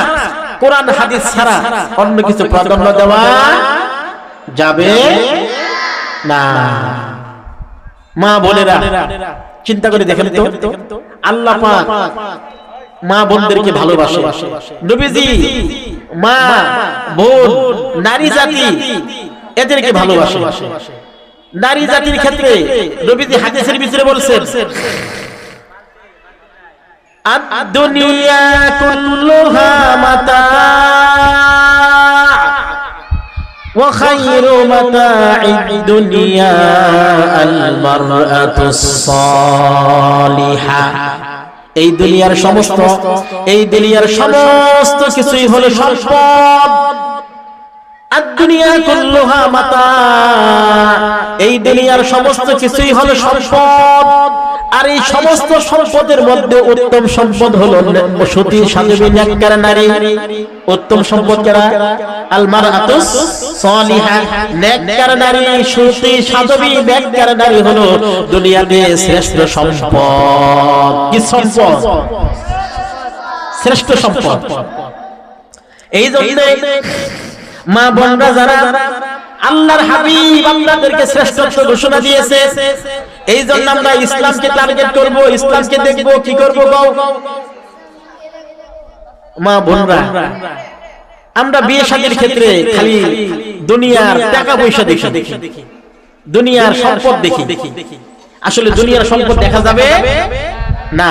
কোরআন হাদিস ছাড়া অন্য কিছু প্রাধান্য দেওয়া যাবে না। মা বোনেরা, চিন্তা করে দেখেন তো, আল্লাহ পাক মা বোনদেরকে ভালোবাসে। নবীজি মা বোন নারী জাতি এদেরকে ভালোবাসে। নারী জাতির ক্ষেত্রে নবীজি হাদিসের ভিতরে বলছেন, আদ-দুনিয়া কুল্লুহা মাতা ওয়া খায়রু মাতা'id দুনিয়া আল-মারআতুস সালিহা। এই দুনিয়ার সমস্ত কিছুই হলো সম্পদ। আদ-দুনিয়া কুল্লুহা মাতা, এই দুনিয়ার সমস্ত কিছুই হলো সম্পদ। আর এই সমস্ত সম্পদের মধ্যে উত্তম সম্পদ হলো সতী সাধবী নেককার নারী। উত্তম সম্পদ কারা? আল মারআতুস সালিহা, নেককার নারী, সতী সাধবী নেককার নারী হলো দুনিয়াতে শ্রেষ্ঠ সম্পদ। কি সম্পদ? শ্রেষ্ঠ সম্পদ। এই জন্য মা বোনরা যারা আল্লাহর হাবিব আপনাদেরকে শ্রেষ্ঠত্ব ঘোষণা দিয়েছে, এই জন্য আমরা ইসলামকে টার্গেট করব, ইসলামকে দেখব, কি করব? মা বোনরা, আমরা বিয়ে শাদীর ক্ষেত্রে খালি দুনিয়ার টাকা পয়সা দেখি, দুনিয়ার সম্পদ দেখি। আসলে দুনিয়ার সম্পদ দেখা যাবে না।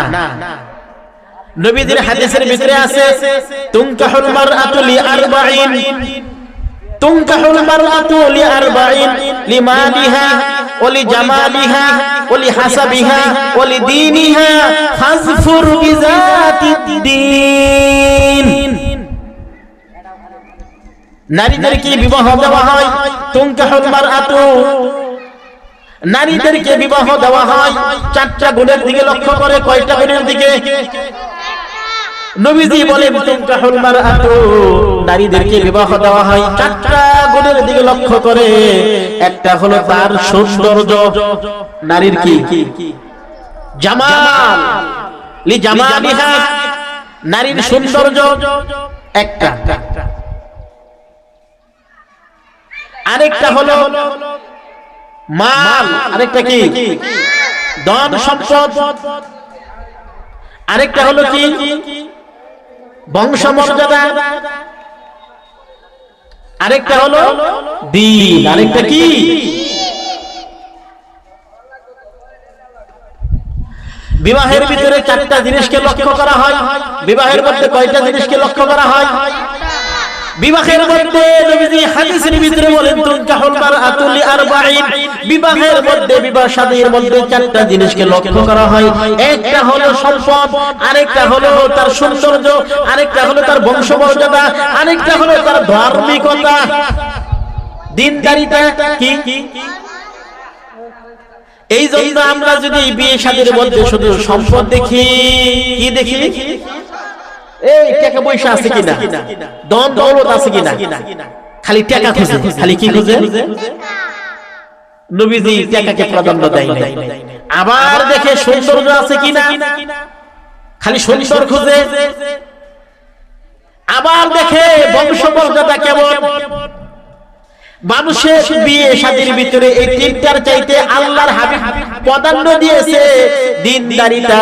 নবীজির হাদিসের ভিতরে আছে তুনকাহুল মারআতু লিআরবাঈন, তুনকাহুল মারআতু লিআরবাঈন লিমালিহা ওয়া লিজামালিহা ওয়া লিহাসাবিহা ওয়া লিদীনিহা ফাযফুর বিযাতিদ্দীন। নারীদেরকে বিবাহ দেওয়া হয় তুনকাহুল মারআতু, নারীদেরকে বিবাহ দেওয়া হয় চারটা গুণের দিকে লক্ষ্য করে। কয়টা গুণের দিকে? নবীজি বলেন তুনকাহুল মারআতু, নারীদেরকে বিবাহ দেওয়া হয় চারটা গুণের দিকে লক্ষ্য করে। একটা হলো তার সৌন্দর্য, নারীর কি জামাল, লিজামালিহা, নারীর সৌন্দর্য একটা। আরেকটা হলো মাল, আরেকটা কি ধন সম্পদ, আরেকটা হলো কি বংশমর্যাদা, আরেকটা হলো দ্বীন, আরেকটা কি বিবাহের ভিতরে চারটা জিনিসকে লক্ষ্য করা হয়। বিবাহের মধ্যে কয়টা জিনিসকে লক্ষ্য করা হয়? বিবাহের মধ্যে নবীজি হাদিসের ভিতরে বলেন তুনকাহুল মারআতু লিআরবাঈন, বিবাহের মধ্যে বিবাহ শাদীর মধ্যে চারটা জিনিসকে লক্ষ্য করা হয়। একটা হলো সম্পদ, আরেকটা হলো তার সৌন্দর্য, আরেকটা হলো তার বংশমর্যাদা, আরেকটা হলো তার ধার্মিকতা, দ্বীনদারিতা। কি এই জন্য আমরা যদি বিয়ে শাদীর মধ্যে শুধু সম্পদ দেখি, কি দেখি? এই টাকা পয়সা আছে কিনা, ধন দৌলত আছে কিনা, খালি টাকা খুঁজে, খালি কি খুঁজে? নবীজি টাকাকে প্রাধান্য দেয় না। আবার দেখে সৌন্দর্য আছে কিনা, খালি সৌন্দর্য খুঁজে। আবার দেখে বংশমর্যাদা কেমন। মানুষের বিয়ে শাদীর ভিতরে এই তিনটার চাইতে আল্লাহর হাবিব প্রাধান্য দিয়েছে দ্বীনদারিতা।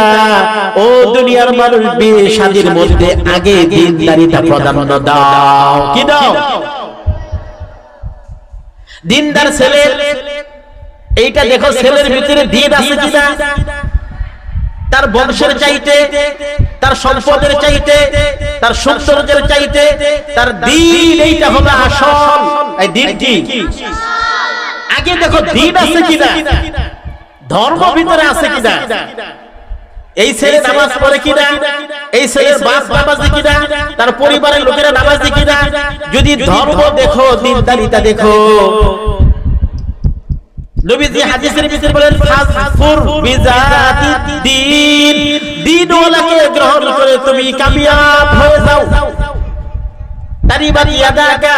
ও দুনিয়ার মানুষ, বিয়ে শাদীর মধ্যে আগে দ্বীনদারিতা প্রাধান্য দাও। কি দাও? দ্বীনদার ছেলে, এইটা দেখো ছেলের ভিতরে দ্বীন আছে কিনা, তার বংশের চাইতে, তার সম্পদের চাইতে, তার সৌন্দর্যের চাইতে তার দ্বীন, এইটা হবে আসল। এই দ্বীন কি? আগে দেখো দ্বীন আছে কিনা, ধর্ম ভিতরে আছে কিনা, এই ছেলে নামাজ পড়ে কিনা, এই ছেলের বাপ নামাজি কিনা, তার পরিবারের লোকেরা নামাজি কিনা। যদি ধর্ম দেখো, দ্বীনদারিতা দেখো, নবীজি হাদিসের ভিতরে বলেন ফাযফুর বিযাতিদ্দীন, দ্বীনওয়ালাকে গ্রহণ করে তুমি কামিয়াব হয়ে যাও। তারিবাত ইয়াদাকা,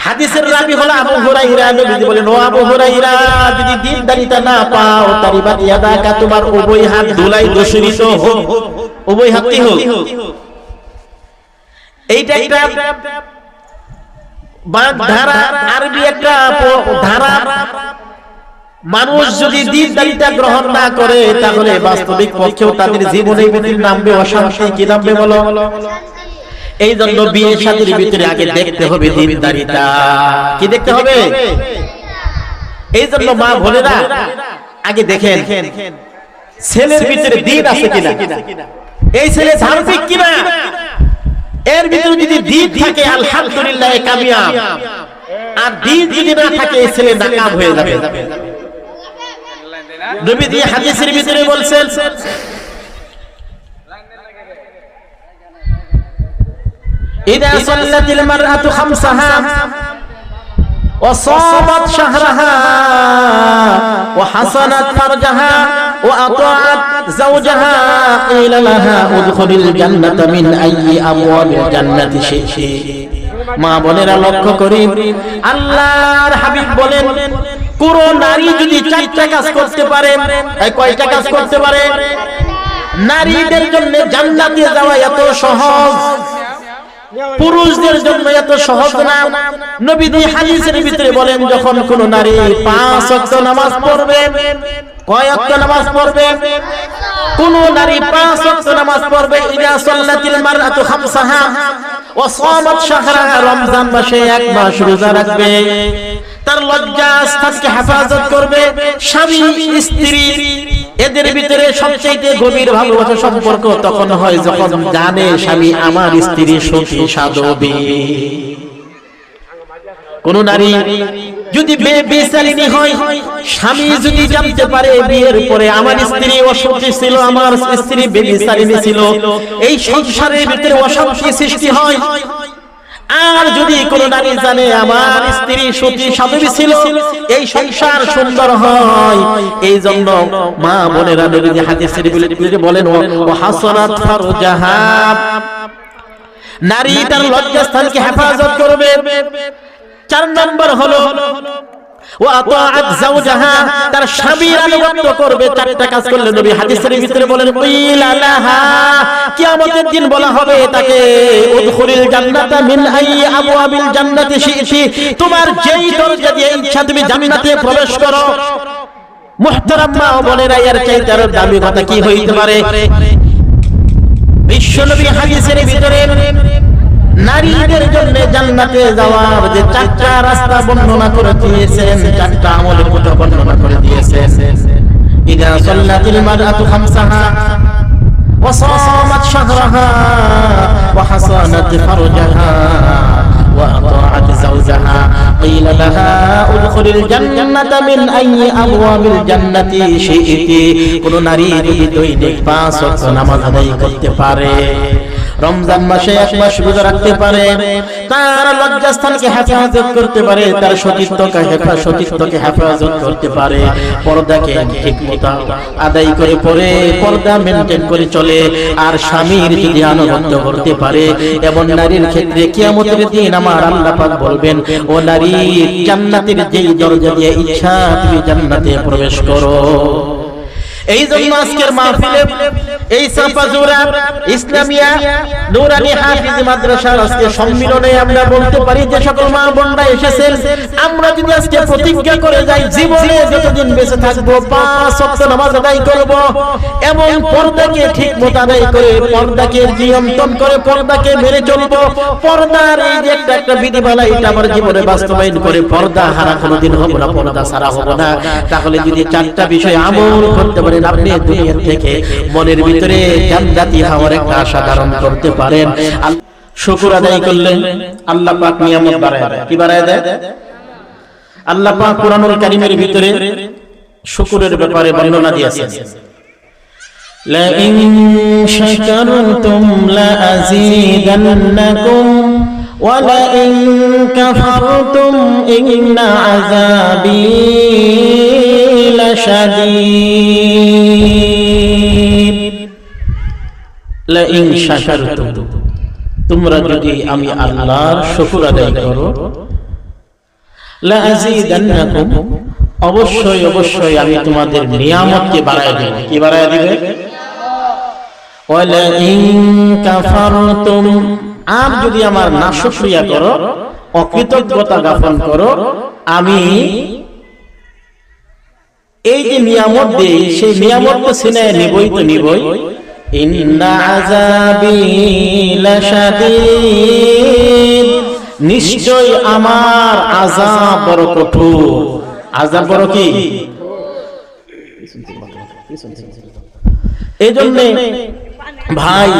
হাদিসের রাবি হলো আবু হুরায়রা। নবীজি বলেন ও আবু হুরায়রা, যদি দ্বীনদারিতা না পাও, তারিবাত ইয়াদাকা, তোমার উভয় হাত ধুলাই দূষিত হোক, উভয় হাতই হোক। এইটা একটা ধারা, আরবি একটা ধারা। মানুষ যদি দ্বীনদারিতা গ্রহণ না করে, তাহলে বাস্তবিক পক্ষেও তাদের জীবনে নামবে অশান্তি। কি নামবে বলো? এই জন্য বিয়ে শাদীর ভিতরে আগে দেখতে হবে দ্বীনদারিতা। কি দেখতে হবে? এই জন্য মা বোনেরা আগে দেখেন ছেলের ভিতরে দ্বীন আছে কিনা, এই ছেলে ধার্মিক কিনা। এর ভিতরে যদি দ্বীন থাকে, আলহামদুলিল্লাহ কামিয়াব। আর দ্বীন যদি না থাকে, এই ছেলে নাকাব হয়ে যাবে। নবীজি হাদিসের ভিতরে বলছেন ইদা সাল্লাতিল মারআতু খামসাহা ওয়া সামাত শাহরাহা ওয়া হাসানাত ফারজাহা ওয়া আতাআত যাওজাহা ইলা লাহা উদখুলিল জান্নাতা মিন আইয়ি আবওয়াবিল জান্নাতি শি'তি। মা বোনেরা লক্ষ্য করি, আল্লাহর হাবিব বলেন কোন নারী যদি চারটা কাজ করতে পারে, কয়টা কাজ করতে পারে? নারীদের জন্য জান্নাতে যাওয়া এত সহজ, পুরুষদের জন্য এত সহজ না। নবীজি হাদিসের ভিতরে বলেন, যখন কোন নারী 5 ওয়াক্ত নামাজ পড়বে, কয় ওয়াক্ত নামাজ পড়বে? কোন নারী 5 ওয়াক্ত নামাজ পড়বে, ইদা সাল্লাতিল মারআতু খামসাহা ওয়া সামাত শাহরা, রমজান মাসে এক মাস রোজা রাখবে, তার লজ্জা স্থানকে হেফাজত করবে। স্বামী স্ত্রী এদের ভিতরে সবচেয়ে গভীর ভালোবাসা সম্পর্ক তখন হয় যখন জানে স্বামী আমার স্ত্রী সতী সাধবী। কোন নারী যদি বেচারিণী হয়, স্বামী যদি জানতে পারে বিয়ের পরে আমার স্ত্রী অসতী ছিল, আমার স্ত্রী বেচারিণী ছিল, এই সংসারের ভিতরে অশান্তি সৃষ্টি হয়। আর যদি কোন নারী জানে আমার স্ত্রী সতী সাধবী ছিল, এই সংসার সুন্দর হয়। এই জন্য মা বোনেরা নবীজি হাদিসের ভিতরে বলেন ওয়া হাসানাত ফারজাহা, নারী তার লজ্জাস্থানকে হেফাজত করবে। 4 নম্বর হলো ওয়া আতাআত যাওজাহা, তার স্বামীর আনুগত্য করবে। 4টা কাজ করলে নবী হাদিসের ভিতরে বলেন কিলা লাহা, কিয়ামতের দিন বলা হবে তাকে উদখুলিল জান্নাতা মিন আইয়ি আবওয়াবিল জান্নাতি শি'তি, তোমার যেই দরজা দিয়ে ইচ্ছা তুমি জান্নাতে প্রবেশ করো। মুহতারাম মা বোনেরা, এর চাইতে আরো দামি কথা কি হইতে পারে? বিশ্বনবী হাদিসের ভিতরে নারীদের জন্য জান্নাতে যাওয়ার যে 4টা রাস্তা বর্ণনা করে দিয়েছেন, 4টা আমলের কথা বর্ণনা করে দিয়েছেন। ইদা সাল্লাতিল মারআতু খামসাহা ওয়া সামাত শাহরাহা ওয়া হাসানাত ফারজাহা ওয়া আতাআত যাওজাহা কিলা লাহা উদখুলিল জান্নাতা মিন আইয়ি আবওয়াবিল জান্নাতি শি'তি। কোন নারী যদি দৈনিক 5 ওয়াক্ত নামাজ আদায় করতে পারে, রমজান মাসে 1 মাস রোজা রাখতে পারে, তার লজ্জাস্থানকে হেফাজত করতে পারে, তার সতীত্বকে হেফাজত করতে পারে, পর্দাকে ঠিকমতো আদায় করে পরে পর্দা মেইনটেইন করে চলে, আর স্বামীর যদি আনুগত্য করতে পারে, এবং নারীর ক্ষেত্রে কিয়ামতের দিন আমার আল্লাহ পাক বলবেন ও নারী, জান্নাতের যেই দরজা দিয়ে ইচ্ছা তুমি জান্নাতে প্রবেশ করো। এই জন্য আজকের মাহফিলে এই চাপাজোড়া ইসলামিয়া নূরানী হাফিজ মাদ্রাসার আজকে সম্মিলনে আমরা বলতে পারি যে সকল মা বোনরা এসেছেন, আমরা যদি আজকে প্রতিজ্ঞা করে যাই জীবনে যতদিন বেঁচে থাকবো 5 ওয়াক্ত নামাজ আদায় করব, এবং পর্দাকে ঠিক মতো আদায় করে, পর্দাকে নিয়ন্ত্রণ করে, পর্দাকে মেনে চলবো। পর্দার এই যে একটা বিধিমালা, এটা আমার জীবনে বাস্তবায়ন করে পর্দা হারা কোনোদিন হবো না, পর্দা ছাড়া হবো না। তাহলে যদি 4টা বিষয় আমল করতে পারেন, আপনি দুনিয়া থেকে মনের ভিতরে জান্নাতি হওয়ার একটা আশা ধারণ করতে পারেন। শুকর আদায় করলে আল্লাহ পাক নিয়ামত বাড়ায় দেয়। কি বাড়ায় দেয়? আল্লাহ পাক কুরআনুল কারীমের ভিতরে শুকরের ব্যাপারে বর্ণনা দিয়েছেন। লা ইন শাকারতুম লা আযীদান্নাকুম ওয়া লা ইন কাফারতুম ইন্না আযাবী লাশাদীদ। লা ইন শাকারতুম, তোমরা যদি আমি আল্লাহর শুকর আদায় করো, লা আযীদান্নাকুম, অবশ্যই অবশ্যই আমি তোমাদের নিয়ামতকে বাড়ায় দেব। কি বাড়ায় দিবে? ওয়া লা ইন কাফারতুম, আর যদি আমার নাশকরিয়া করো, অকৃতজ্ঞতা জ্ঞাপন করো, আমি এই যে নিয়ামত দেই সেই নিয়ামত তো ছিনায় নিবই তো নিবই। ইন্না আযাবী লাশাদীদ, নিশ্চয় আমার আযাব বড় কঠোর। আযাব বড় কি? এইজন্য ভাই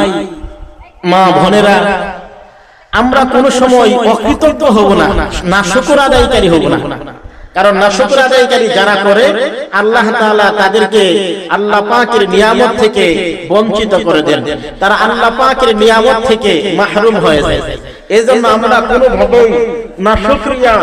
মা বোনেরা, আমরা কোন সময় অকৃতজ্ঞ হব না, নাশকর আদায়কারী হব না। কারণ নাশকর আদায়কারী যারা করে, আল্লাহ তাআলা তাদেরকে আল্লাহ পাকের নিয়ামত থেকে বঞ্চিত করে দেন, তারা আল্লাহ পাকের নিয়ামত থেকে মাহরুম হয়ে যায়। এজন্য আমরা কোনোভাবেই নাশকরিয়া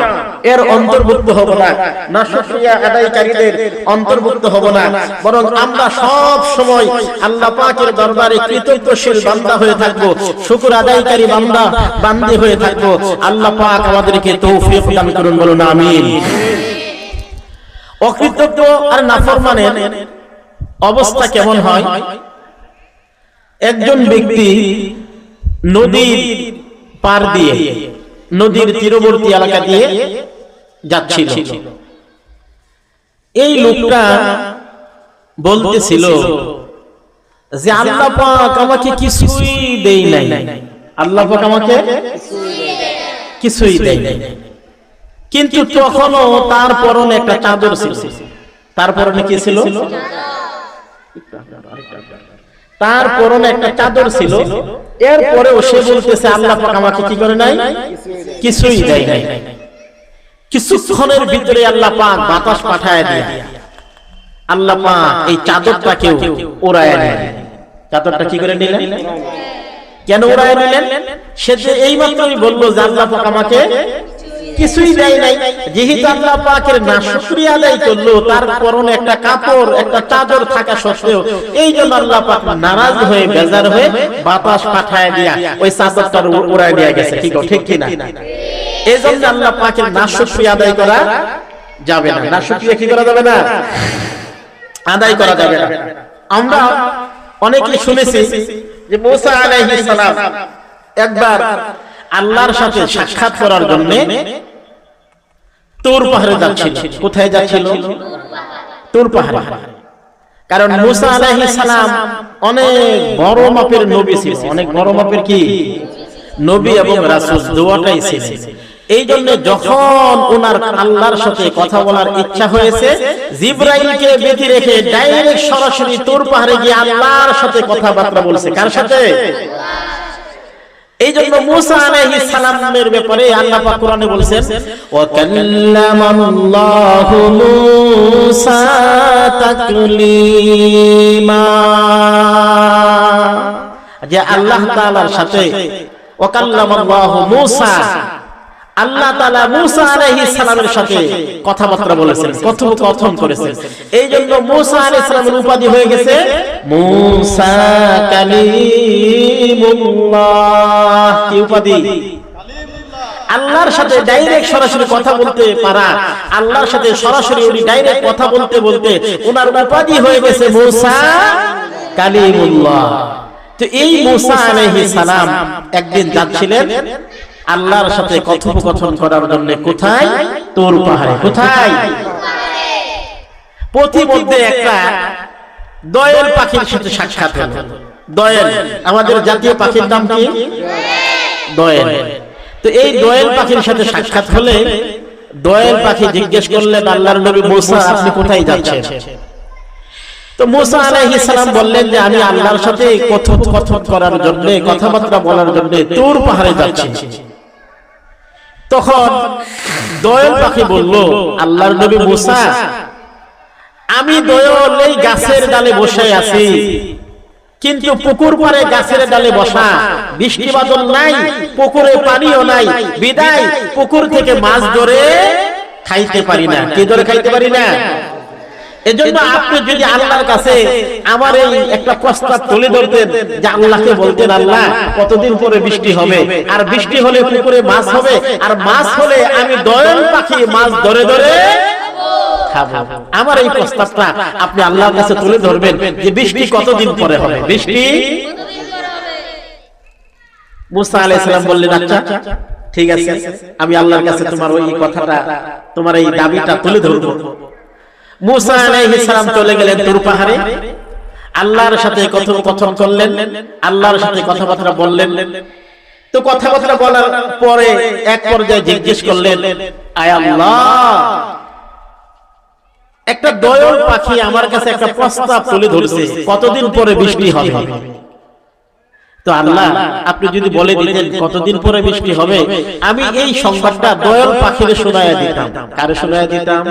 এর অন্তর্ভুক্ত হব না, নাশকরিয়া আদায়কারীদের অন্তর্ভুক্ত হব না, বরং আমরা সব সময় আল্লাহ পাকের দরবারে কৃতজ্ঞশীল বান্দা হয়ে থাকব, শুকর আদায়কারী বান্দা বান্দি হয়ে থাকব। আল্লাহ পাক আমাদেরকে তৌফিক দান করুন, বলুন আমিন। অকৃতজ্ঞ আর নাফরমানের অবস্থা কেমন হয়? একজন ব্যক্তি নদীর পার দিয়ে, নদীর তীরবর্তী এলাকা দিয়ে যাচ্ছিল। এই লোকটা বলতেছিল যে আল্লাহ পাক আমাকে কিছুই দেই নাই, আল্লাহ পাক আমাকে কিছুই দেয় নাই। কিন্তু তখনও তার পরনে একটা চাদর ছিল। তার পরনে কি ছিল? তার পরনে একটা চাদর ছিল। এরপরেও সে বলতেছে আল্লাহ পাক আমাকে কি করে নাই? কিছুই দেয় নাই। কিছুক্ষণের ভিতরে আল্লাহ পাক বাতাস পাঠায় দিয়ে আল্লাহ পাক এই চাদরটাকেও উড়ায় নিলেন। চাদরটা কি করে নিলেন? কেন উড়ায় নিলেন? সে যে এইমাত্রই বলবো যে আল্লাহ পাক আমাকে কিছুই দেয় নাই। যেহেতু আল্লাহ পাকের নাশুকরিয়া আদায় করলো, তার পরনে একটা কাপড় একটা চাদর থাকা সত্ত্বেও এই জন্য আল্লাহ পাক নারাজ হয়ে বেজার হয়ে বাতাস পাঠায় দিয়া ওই চাদরটা উড়ায় নিয়ে গেছে। ঠিক কি না? এই জন্য আল্লাহ পাকের নাশুকরিয়া আদায় করা যাবে না। নাশুকরিয়া কি করা যাবে না? আদায় করা যাবে না। আমরা অনেকে শুনেছি যে মুসা আলাইহিস সালাম একবার আল্লাহর সাথে সাক্ষাৎ করার জন্য তুর পাহাড়ে যাচ্ছিল। কোথায় যাচ্ছিল? তুর পাহাড়ে। কারণ মুসা আলাইহিস সালাম অনেক বড় মাপের নবী ছিল। অনেক বড় মাপের কি নবী এবং রাসূল দুটোই ছিলেন। এই জন্য যখন ওনার আল্লাহর সাথে কথা বলার ইচ্ছা হয়েছে, জিবরাইলকে বেঁধে রেখে ডাইরেক্ট সরাসরি তুর পাহাড়ে গিয়ে আল্লাহর সাথে কথাবার্তা বলছে। কার সাথে? এই জন্য মুসা আলাইহিস সালামের ব্যাপারে আল্লাহ পাক কোরআনে বলেছেন, ওয়া কাল্লামাল্লাহু মুসা তাকলিমা, যে আল্লাহ তাআলার সাথে ওয়া কাল্লামাল্লাহু মুসা, আল্লাহ তাআলা মুসা আলাইহিস সালামের সাথে কথাবার্তা বলেছেন, কথোপকথন করেছেন। এই জন্য মুসা আলাইহিস সালামের উপাধি হয়ে গেছে মুসা কালিমুল্লাহ। কি উপাধি? আল্লাহর সাথে ডাইরেক্ট সরাসরি কথা বলতে পারা, আল্লাহর সাথে সরাসরি উনি ডাইরেক্ট কথা বলতে বলতে ওনার উপাধি হয়ে গেছে মুসা কালিমুল্লাহ। তো এই মুসা আলাইহিস সালাম একদিন যাচ্ছিলেন আল্লাহর সাথে কথোপকথন করার জন্য। কোথায়? তুর পাহাড়ে। কোথায়? পথিমধ্যে একটা দয়েল পাখির সাথে সাক্ষাৎ হলো। দয়েল আমাদের জাতীয় পাখির নাম কি? দয়েল। তো এই দয়েল পাখির সাথে সাক্ষাৎ হলে দয়েল পাখি জিজ্ঞেস করলেন আল্লাহর নবী মুসা, আপনি কোথায় যাচ্ছেন? তো মুসা আলাইহিস সালাম বললেন যে আমি আল্লাহর সাথে কথোপকথন করার জন্য, কথাবার্তা বলার জন্য তুর পাহাড়ে যাচ্ছি। তখন দয়েল পাখি বলল, আল্লাহর নবী মুসা, আমি দয়েল এই গাছের ডালে বসে আছি, কিন্তু পুকুর পাড়ে গাছের ডালে বসা, বৃষ্টি বাদল নাই, পুকুরে পানিও নাই, বিদায় পুকুর থেকে মাছ ধরে খাইতে পারি না। কি ধরে খাইতে পারি না? এজন্য আপনি যদি আল্লাহর কাছে আমার এই একটা প্রস্তাব তুলে ধরতেন, যে আল্লাহকে বলতেন, আল্লাহ কতদিন পরে বৃষ্টি হবে, আর বৃষ্টি হলে পুকুরে মাছ হবে, আর মাছ হলে আমি দয়েল পাখি মাছ ধরে ধরে খাবো। আমার এই প্রস্তাবটা আপনি আল্লাহর কাছে তুলে ধরবেন যে বৃষ্টি কতদিন পরে হবে, বৃষ্টি মুসা আলাইহিস সালাম বললেন, আচ্ছা ঠিক আছে, আমি আল্লাহর কাছে তোমার ওই কথাটা, তোমার এই দাবিটা তুলে ধরবো। মুসা আলাইহিস সালাম চলে গেলেন তুর পাহাড়ে, আল্লাহর সাথে কথোপকথন করলেন, আল্লাহর সাথে কথাবার্তা বললেন। তো কথাবার্তা বলার পরে এক পর্যায়ে জিজ্ঞেস করলেন, আয় আল্লাহ, একটা দয়েল পাখি আমার কাছে একটা প্রস্তাব তুলে ধরেছে, কতদিন পরে বৃষ্টি হবে। তো আল্লাহ আপনি যদি বলে দিতেন কতদিন পরে বৃষ্টি হবে, আমি এই সংবাদটা দয়েল পাখিরে শোনায়া দিতাম। কারে শোনায়া দিতাম?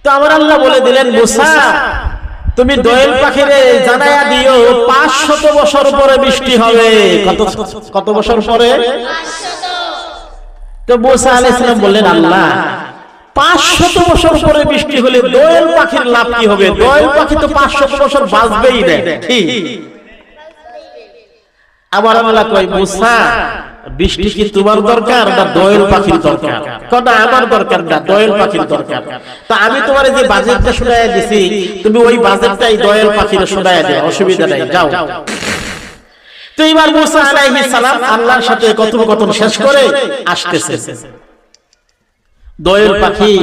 তো আমার আল্লাহ বলে দিলেন, মুসা তুমি দয়েল পাখিরে জানায়া দিও 500 বছর পরে বৃষ্টি হবে। কত বছর পরে? 500। তো মুসা আলাইহিস সালাম বললেন, আল্লাহ 500 বছর পরে বৃষ্টি হলে দয়েল পাখির লাভ কি হবে? দয়েল পাখি তো 500 বছর বাঁচবেই না। ঠিক। আবার আল্লাহ কয়, মুসা বৃষ্টি কি তোমার দরকার না দয়েল পাখির দরকার? কথা আমার দরকার না, দয়েল পাখির দরকার। তা আমি তোমার যে বাজেটটা শোনায়া দিছি, তুমি ওই বাজেটটাই দয়েল পাখির শোনায়া দাও, অসুবিধা নাই, যাও। তো এবার মুসা আলাইহিস সালাম আল্লাহর সাথে কথোপকথন শেষ করে আসতেছে। দয়েল পাখি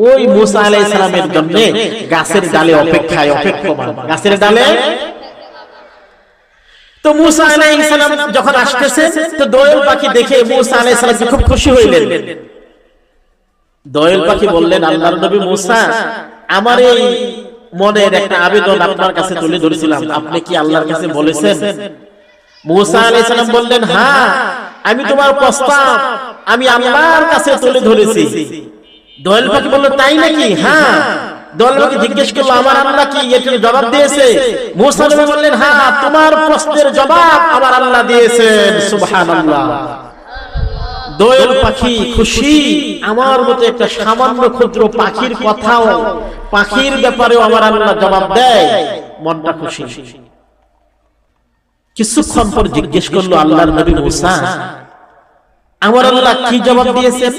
ওই মুসা আলাইহিস সালামের জন্য গাছের ডালে অপেক্ষায়, অপেক্ষমান, গাছের ডালে। তো মুসা আলাইহিস সালাম যখন আসতেছে তো দোয়েল পাখি দেখে মুসা আলাইহিস সালাম খুব খুশি হইলেন। দোয়েল পাখি বললেন, আল্লাহর নবী মুসা, আমার এই মনের একটা আবেদন আপনার কাছে তুলে ধরেছিলাম, আপনি কি আল্লাহর কাছে বলেছেন? মুসা আলাইহিস সালাম বললেন, হ্যাঁ, আমি তোমার প্রস্তাব আমি আল্লাহর কাছে তুলে ধরেছি। দোয়েল পাখি বলল, তাই নাকি? হ্যাঁ। দোয়েল পাখি জিজ্ঞেস করলো, আমার আল্লাহ কি এটার জবাব দিয়েছে? মুসা নবী বললেন, হ্যাঁ, তোমার প্রশ্নের জবাব আমার আল্লাহ দিয়েছেন। সুবহানাল্লাহ। দোয়েল পাখি খুশি, আমার মতো একটা সামান্য ক্ষুদ্র পাখির কথাও, পাখির ব্যাপারেও আমার আল্লাহ জবাব দেয়, মনটা খুশি। কিছুক্ষণ পর জিজ্ঞেস করলো আল্লাহর নবী মুসা, আমার আল্লাহ কি জবাব দিয়েছেন?